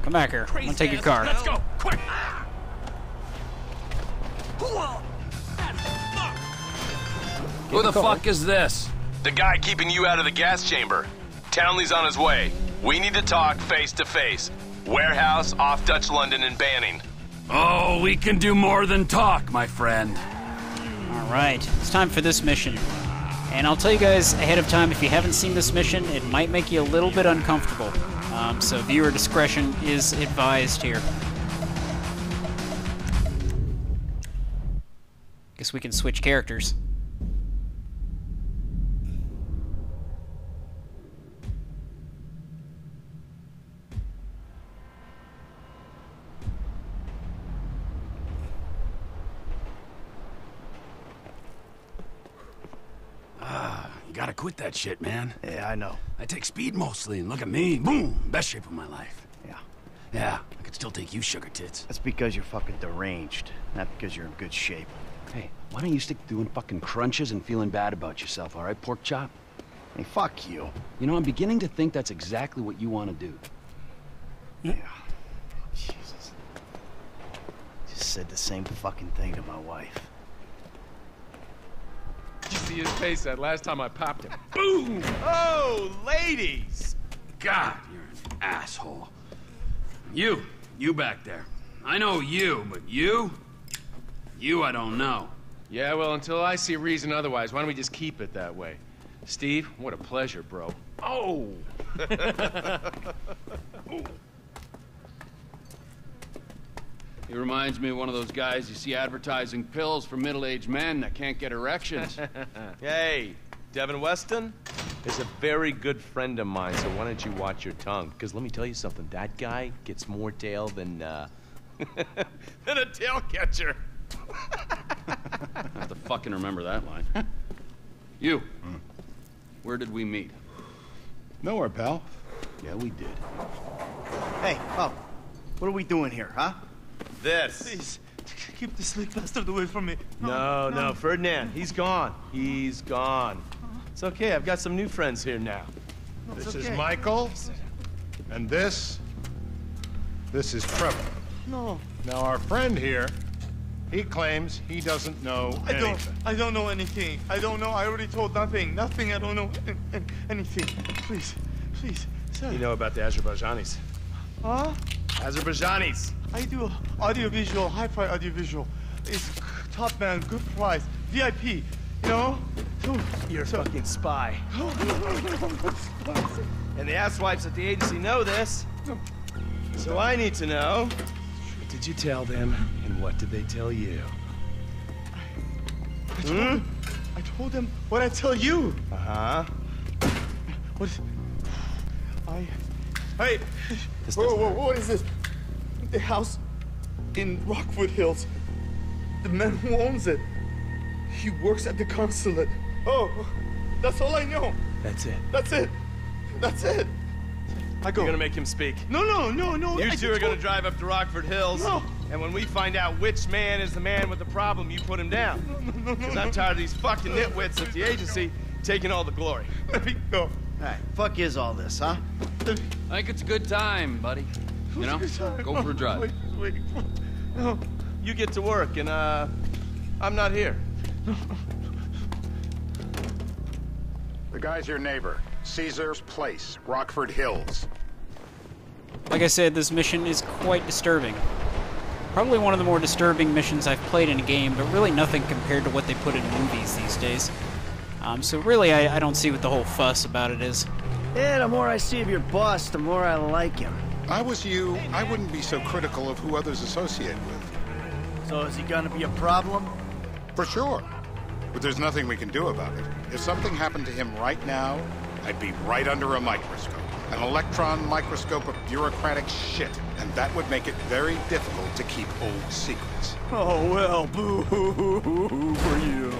come back here. I'm gonna take your car. Let's go, quick! Who the fuck is this? The guy keeping you out of the gas chamber. Townley's on his way. We need to talk face to face. Warehouse off Dutch London and Banning. Oh, we can do more than talk, my friend. Alright, it's time for this mission. And I'll tell you guys ahead of time, if you haven't seen this mission, it might make you a little bit uncomfortable. So viewer discretion is advised here. Guess we can switch characters. You gotta quit that shit, man. Yeah, I know. I take speed mostly, and look at me. Boom! Best shape of my life. Yeah. Yeah, I could still take you, sugar tits. That's because you're fucking deranged, not because you're in good shape. Hey, why don't you stick to doing fucking crunches and feeling bad about yourself, all right, pork chop? Hey, fuck you. You know, I'm beginning to think that's exactly what you want to do. Yeah. Jesus. Just said the same fucking thing to my wife. Did you see his face that last time I popped him? Boom! Oh, ladies! God, you're an asshole. You back there. I know you, but you I don't know. Yeah, well, until I see reason otherwise, why don't we just keep it that way? Steve, what a pleasure, bro. Oh! He reminds me of one of those guys you see advertising pills for middle-aged men that can't get erections. Hey, Devin Weston is a very good friend of mine, so why don't you watch your tongue? Because let me tell you something, that guy gets more tail than, than a tail catcher. I have to fucking remember that line. You, where did we meet? Nowhere, pal. Yeah, we did. Hey, oh, what are we doing here, huh? This. Please, keep this sleep bastard away from me. No, Ferdinand, he's gone. He's gone. It's okay, I've got some new friends here now. This is Michael, and this is Trevor. No. Now, our friend here, he claims he doesn't know anything. I don't know anything. I don't know. I already told nothing. Nothing. I don't know anything. Please, sir. You know about the Azerbaijanis? Huh? Azerbaijanis. I do audiovisual, high-fi audiovisual. It's top man, good price, VIP. You know? You're a fucking spy. And the asswipes at the agency know this. So I need to know, what did you tell them, and what did they tell you? I told them what I tell you. Uh-huh. What? Hey! Whoa, what is this? The house in Rockwood Hills. The man who owns it. He works at the consulate. Oh, that's all I know. That's it. That's it. I go. You're gonna make him speak. No. You two are gonna drive up to Rockford Hills. No. And when we find out which man is the man with the problem, you put him down. No. Because I'm tired of these fucking nitwits at the agency taking all the glory. Let me go. All right, fuck is all this, huh? I think it's a good time, buddy. You know, go for a drive. Wait. No. You get to work, and I'm not here. The guy's your neighbor. Caesar's Place, Rockford Hills. Like I said, this mission is quite disturbing. Probably one of the more disturbing missions I've played in a game, but really nothing compared to what they put in movies these days. So really, I don't see what the whole fuss about it is. Yeah, the more I see of your boss, the more I like him. I was you, I wouldn't be so critical of who others associate with. So is he gonna be a problem? For sure. But there's nothing we can do about it. If something happened to him right now, I'd be right under a microscope. An electron microscope of bureaucratic shit. And that would make it very difficult to keep old secrets. Oh, well, boo-hoo-hoo-hoo for you.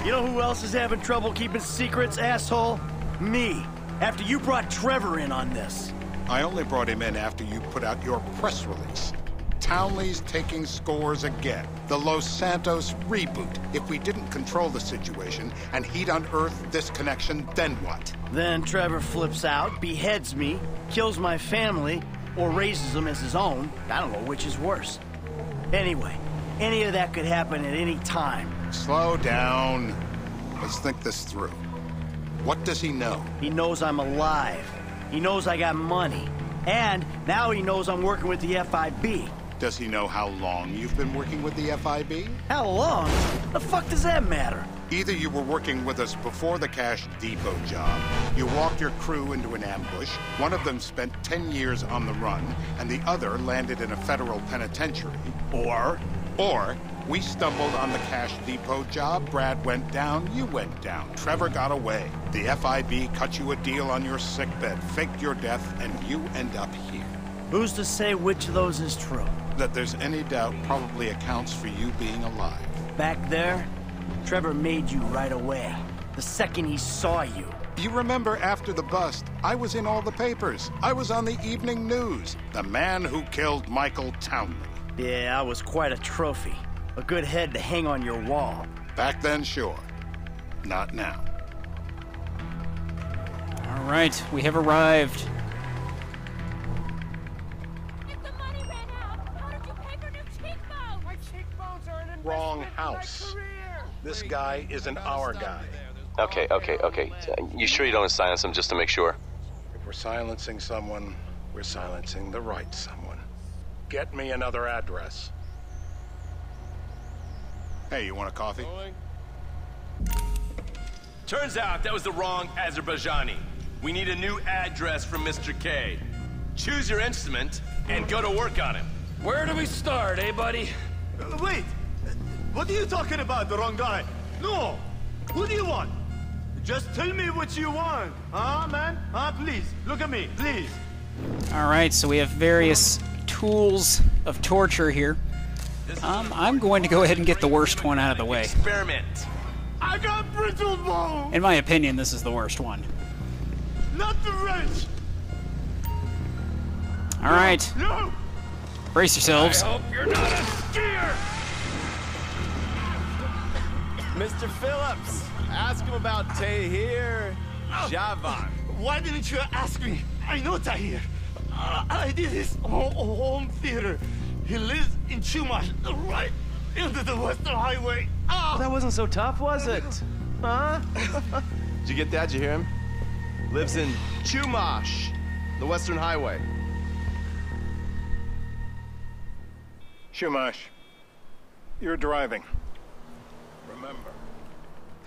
You know who else is having trouble keeping secrets, asshole? Me. After you brought Trevor in on this. I only brought him in after you put out your press release. Townley's taking scores again. The Los Santos reboot. If we didn't control the situation and he'd unearthed this connection, then what? Then Trevor flips out, beheads me, kills my family, or raises them as his own. I don't know which is worse. Anyway, any of that could happen at any time. Slow down. Let's think this through. What does he know? He knows I'm alive. He knows I got money. And now he knows I'm working with the FIB. Does he know how long you've been working with the FIB? How long? The fuck does that matter? Either you were working with us before the Cash Depot job, you walked your crew into an ambush, one of them spent 10 years on the run, and the other landed in a federal penitentiary. Or we stumbled on the Cash Depot job, Brad went down, you went down, Trevor got away. The FIB cut you a deal on your sickbed, faked your death, and you end up here. Who's to say which of those is true? That there's any doubt probably accounts for you being alive. Back there, Trevor made you right away. The second he saw you. You remember after the bust, I was in all the papers. I was on the evening news. The man who killed Michael Townley. Yeah, I was quite a trophy. A good head to hang on your wall. Back then, sure. Not now. All right, we have arrived. If the money ran out, how did you pay for new cheekbones? My cheekbones are an investment Wrong in house. my career. This guy isn't our guy. Okay. You sure you don't silence him just to make sure? If we're silencing someone, we're silencing the right someone. Get me another address. Hey, you want a coffee? Turns out that was the wrong Azerbaijani. We need a new address from Mr. K. Choose your instrument and go to work on him. Where do we start, eh, buddy? Wait! What are you talking about, the wrong guy? No! Who do you want? Just tell me what you want. Huh, man? Huh, please, look at me, please. All right, so we have various tools of torture here. I'm going to go ahead and get the worst one out of the way. Experiment. I got brittle bone! In my opinion, this is the worst one. Not the wrench! All right, No! brace yourselves. Hope you're not a skier! Mr. Phillips, ask him about Tahir Javan. Why didn't you ask me? I know Tahir. I did his home theater. He lives in Chumash, right into the Western Highway. That wasn't so tough, was it? Huh? Did you get that? Did you hear him? Lives in Chumash, the Western Highway. Shumash, you're driving. Remember,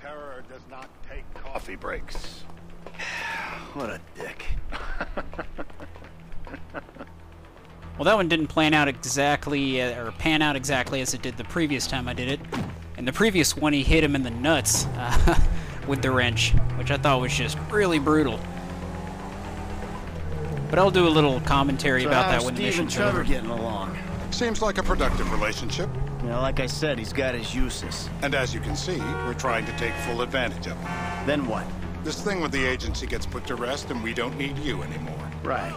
terror does not take coffee breaks. What a dick. Well, that one didn't pan out exactly as it did the previous time I did it. In the previous one, he hit him in the nuts with the wrench, which I thought was just really brutal. But I'll do a little commentary about that when the Steve and mission's Trevor over. getting along? Seems like a productive relationship. You know, like I said, he's got his uses. And as you can see, we're trying to take full advantage of it. Then what? This thing with the agency gets put to rest and we don't need you anymore. Right.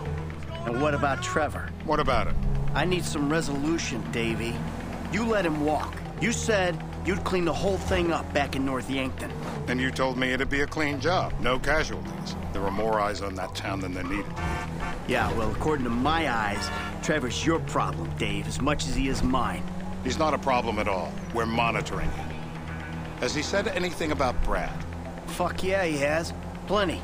And what about Trevor? What about it? I need some resolution, Davey. You let him walk. You said you'd clean the whole thing up back in North Yankton. And you told me it'd be a clean job, no casualties. There were more eyes on that town than there needed. Yeah, well, according to my eyes, Trevor's your problem, Dave, as much as he is mine. He's not a problem at all. We're monitoring him. Has he said anything about Brad? Fuck yeah, he has. Plenty.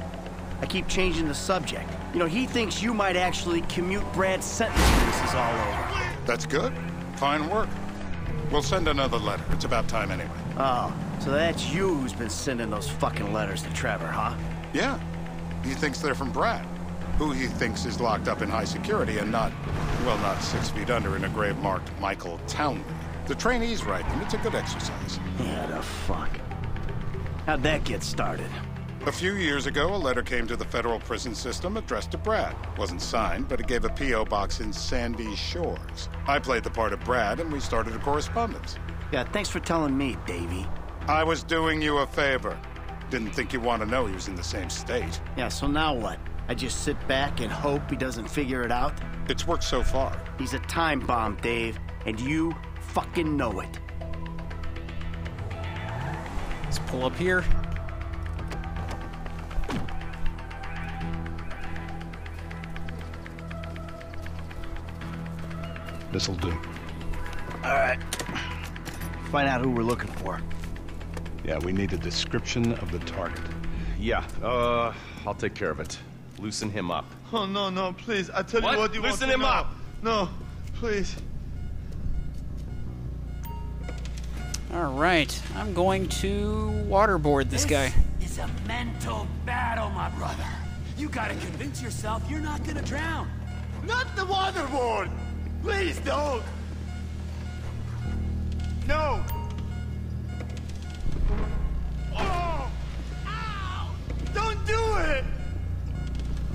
I keep changing the subject. You know, he thinks you might actually commute Brad's sentence when this is all over. That's good. Fine work. We'll send another letter. It's about time anyway. Oh, so that's you who's been sending those fucking letters to Trevor, huh? Yeah. He thinks they're from Brad, who he thinks is locked up in high security and not 6 feet under in a grave marked Michael Townley. The trainees write them. It's a good exercise. Yeah, the fuck. How'd that get started? A few years ago, a letter came to the federal prison system addressed to Brad. Wasn't signed, but it gave a P.O. box in Sandy Shores. I played the part of Brad, and we started a correspondence. Yeah, thanks for telling me, Davey. I was doing you a favor. Didn't think you want to know he was in the same state. Yeah, so now what? I just sit back and hope he doesn't figure it out? It's worked so far. He's a time bomb, Dave, and you fucking know it. Let's pull up here. This'll do. All right. Find out who we're looking for. Yeah, we need a description of the target. Yeah, I'll take care of it. Loosen him up. Oh, no, no, please. I tell What? you what you Loosen want him to know. up. No, please. All right, I'm going to waterboard this guy. It's a mental battle, my brother. You gotta convince yourself you're not gonna drown. Not the waterboard! Please don't! No! Oh! Ow! Don't do it!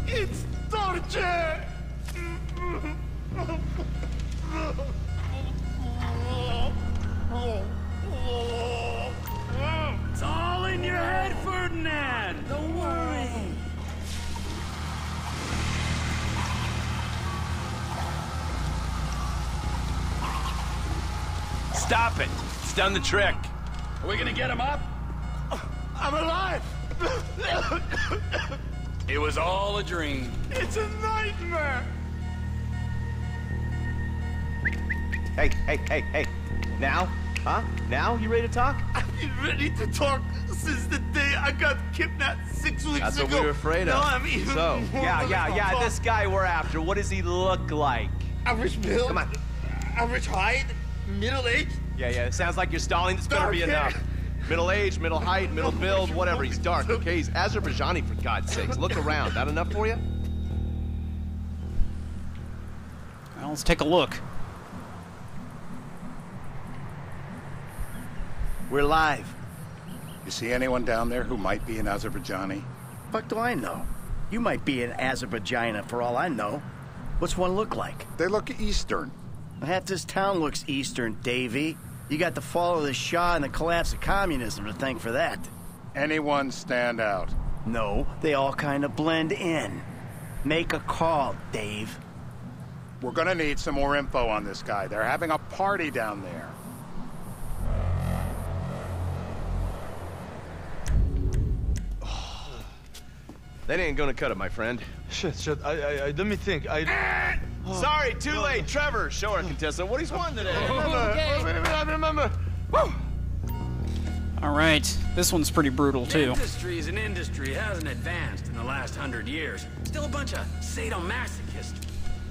It's torture! It's all in your head, Ferdinand. Don't worry. Stop it! It's done the trick. Are we gonna get him up? I'm alive! It was all a dream. It's a nightmare! Hey. Now? Huh? Now? You ready to talk? I've been ready to talk since the day I got kidnapped 6 weeks That's ago. what we were afraid of. No, I'm even So, more yeah, talk. this guy we're after, what does he look like? Average build? Come on. Average height? Middle age? Yeah, it sounds like you're stalling. This better be Dark enough. hair. Middle age, middle height, middle build, whatever. He's dark, okay? He's Azerbaijani, for God's sakes. Look around. That enough for you? Well, let's take a look. We're live. You see anyone down there who might be an Azerbaijani? Fuck do I know? You might be an Azerbaijana for all I know. What's one look like? They look Eastern. Half this town looks Eastern, Davy. You got the fall of the Shah and the collapse of communism to thank for that. Anyone stand out? No, they all kind of blend in. Make a call, Dave. We're gonna need some more info on this guy. They're having a party down there. That ain't gonna cut it, my friend. Shit. I let me think. Sorry, too late. Trevor, show our contestant what he's won today. I remember. Woo! All right, this one's pretty brutal too. Industry is an industry. It hasn't advanced in the last 100 years. Still a bunch of sadomasochists.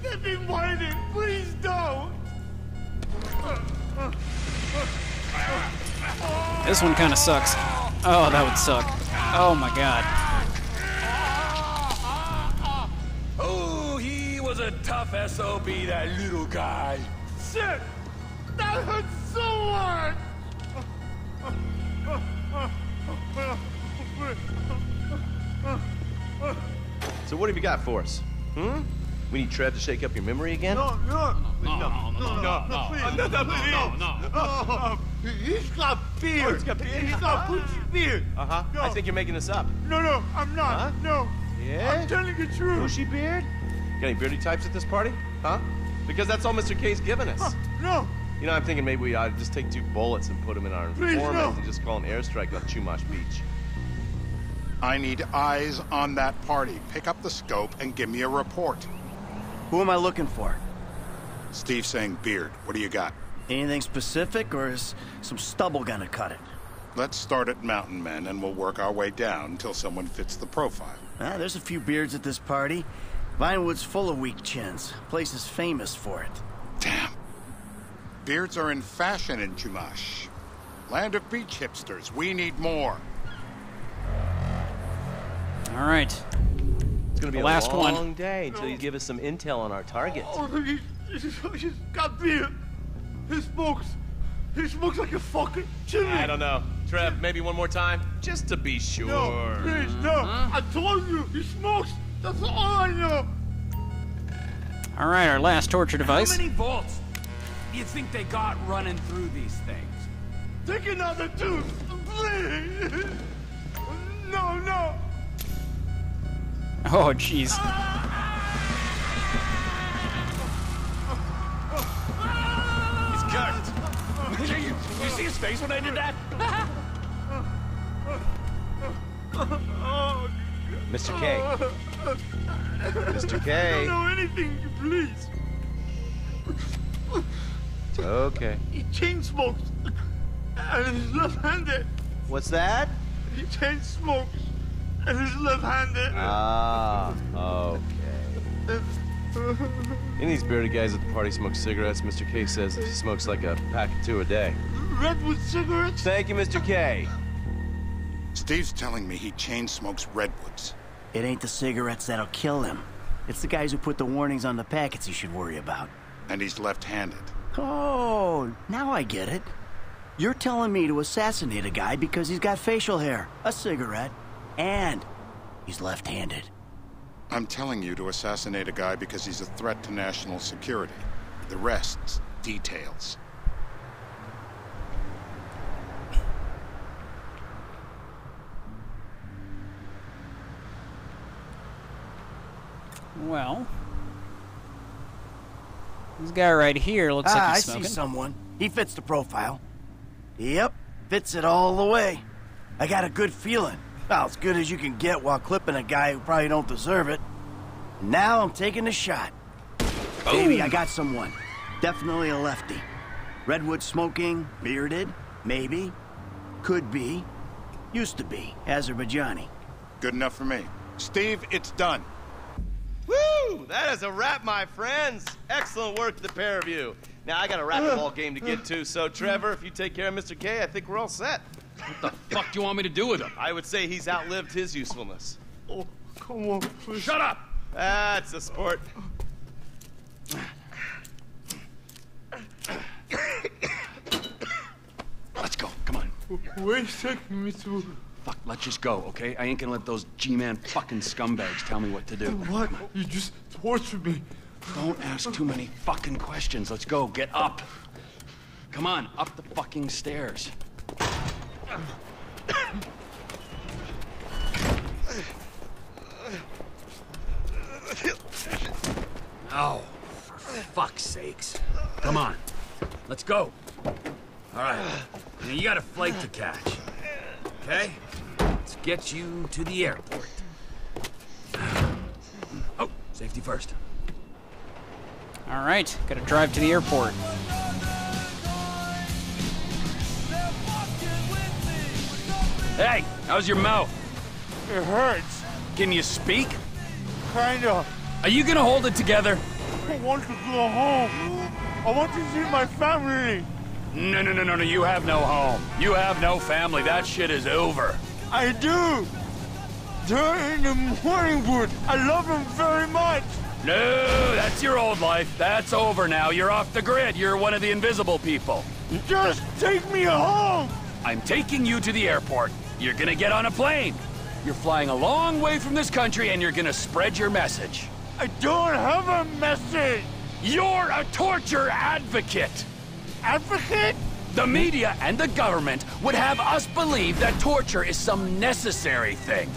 They've been whining. Please don't. This one kind of sucks. Oh, that would suck. Oh my god. Oh, he was a tough SOB, that little guy. Shit! That hurts so much! So what have you got for us? We need Trev to shake up your memory again? No, please. He's got beard. Oh, he's got beard? He's got bushy beard. Uh-huh. No. I think you're making this up. No, I'm not. Huh? No. Yeah? I'm telling the truth. Bushy beard? Got any beardy types at this party? Huh? Because that's all Mr. K's given us. No. You know, I'm thinking maybe we ought to just take 2 bullets and put them in our Please, informant no. and just call an airstrike on Chumash Beach. I need eyes on that party. Pick up the scope and give me a report. Who am I looking for? Steve saying beard. What do you got? Anything specific, or is some stubble gonna cut it? Let's start at Mountain Men and we'll work our way down until someone fits the profile. There's a few beards at this party. Vinewood's full of weak chins. Place is famous for it. Damn. Beards are in fashion in Chumash. Land of beach hipsters. We need more. All right. It's gonna be The a last long one. day until you give us some intel on our target. Oh, he's got beard. He smokes like a fucking chimney. I don't know. Trev, maybe one more time? Just to be sure. No, please, no. I told you, he smokes. That's all I know. All right, our last torture device. How many volts do you think they got running through these things? Take another tooth, please. No. Oh, jeez. He's cooked. You see his face when I did that? Mr. K. Mr. I K. don't know anything, please. It's okay. He chain smokes. And he's left-handed. What's that? He chain smokes. And he's left-handed. Ah, okay. Any of these bearded guys at the party smoke cigarettes. Mr. K says he smokes like a pack of 2 a day. Redwood cigarettes? Thank you, Mr. K. Steve's telling me he chain smokes redwoods. It ain't the cigarettes that'll kill him. It's the guys who put the warnings on the packets he should worry about. And he's left-handed. Oh, now I get it. You're telling me to assassinate a guy because he's got facial hair, a cigarette, and he's left-handed. I'm telling you to assassinate a guy because he's a threat to national security. The rest's details. Well, this guy right here looks like he's smoking. I see someone. He fits the profile. Yep, fits it all the way. I got a good feeling. Well, as good as you can get while clipping a guy who probably don't deserve it. Now I'm taking the shot. Baby, I got someone. Definitely a lefty. Redwood smoking, bearded, maybe. Could be. Used to be. Azerbaijani. Good enough for me. Steve, it's done. Woo! That is a wrap, my friends. Excellent work, the pair of you. Now, I got a racquetball game to get to, so Trevor, if you take care of Mr. K, I think we're all set. What the fuck do you want me to do with him? I would say he's outlived his usefulness. Oh, come on, please. Shut up! That's a sport. Let's go, come on. Where are you taking me to? Fuck, let's just go, okay? I ain't gonna let those G-Man fucking scumbags tell me what to do. What? You just tortured me. Don't ask too many fucking questions. Let's go, get up. Come on, up the fucking stairs. Oh, for fuck's sakes. Come on, let's go. All right, now you got a flight to catch, okay? Let's get you to the airport. Oh, safety first. All right, gotta drive to the airport. Hey, how's your mouth? It hurts. Can you speak? Kinda. Are you gonna hold it together? I want to go home. I want to see my family. No, you have no home. You have no family. That shit is over. I do. They're in the Morningwood. I love them very much. No, that's your old life. That's over now. You're off the grid. You're one of the invisible people. Just take me home. I'm taking you to the airport. You're gonna get on a plane. You're flying a long way from this country and you're gonna spread your message. I don't have a message. You're a torture advocate. Advocate? The media and the government would have us believe that torture is some necessary thing.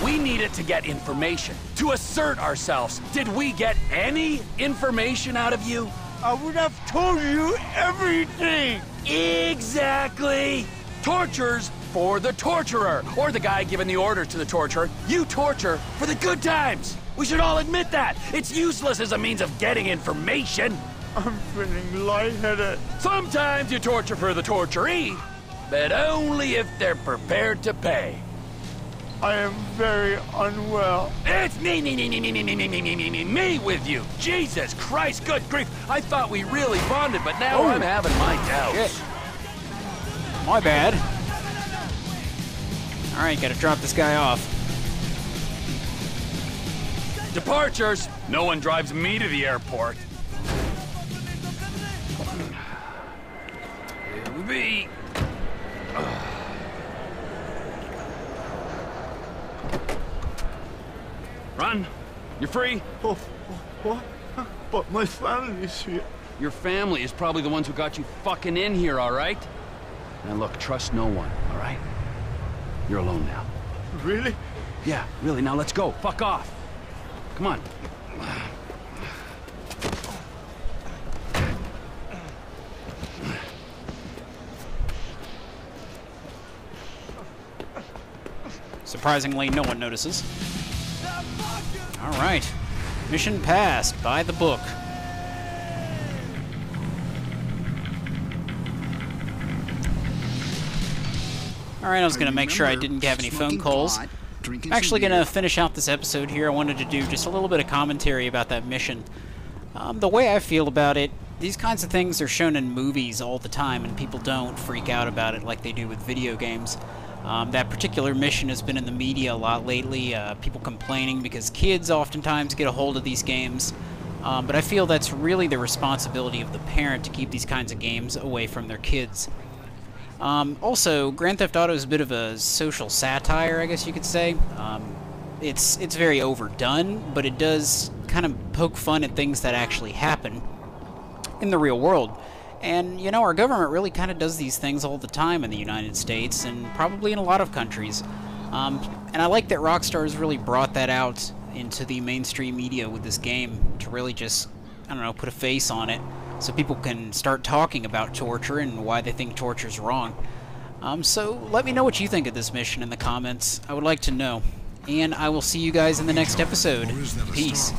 We need it to get information, to assert ourselves. Did we get any information out of you? I would have told you everything. Exactly. Torture's for the torturer, or the guy giving the orders to the torturer. You torture for the good times. We should all admit that. It's useless as a means of getting information. I'm feeling lightheaded. Sometimes you torture for the torturee, but only if they're prepared to pay. I am very unwell. It's me with you. Jesus Christ, good grief. I thought we really bonded, but now I'm having my doubts. Shit. My bad. All right, gotta drop this guy off. Departures. No one drives me to the airport. Here we be. Run. You're free. Oh, what? But my family's here. Your family is probably the ones who got you fucking in here, all right? Now look, trust no one, all right? You're alone now. Really? Yeah, really. Now let's go. Fuck off. Come on. Surprisingly, no one notices. All right. Mission passed. By the book. Alright, I was going to make sure I didn't have any phone calls. I'm actually going to finish out this episode here. I wanted to do just a little bit of commentary about that mission. The way I feel about it, these kinds of things are shown in movies all the time, and people don't freak out about it like they do with video games. That particular mission has been in the media a lot lately, people complaining because kids oftentimes get a hold of these games. But I feel that's really the responsibility of the parent to keep these kinds of games away from their kids. Also, Grand Theft Auto is a bit of a social satire, I guess you could say. It's very overdone, but it does kind of poke fun at things that actually happen in the real world. And, you know, our government really kind of does these things all the time in the United States, and probably in a lot of countries. And I like that Rockstar has really brought that out into the mainstream media with this game to really just, I don't know, put a face on it so people can start talking about torture and why they think torture's wrong. So let me know what you think of this mission in the comments. I would like to know. And I will see you guys in the next episode. Peace.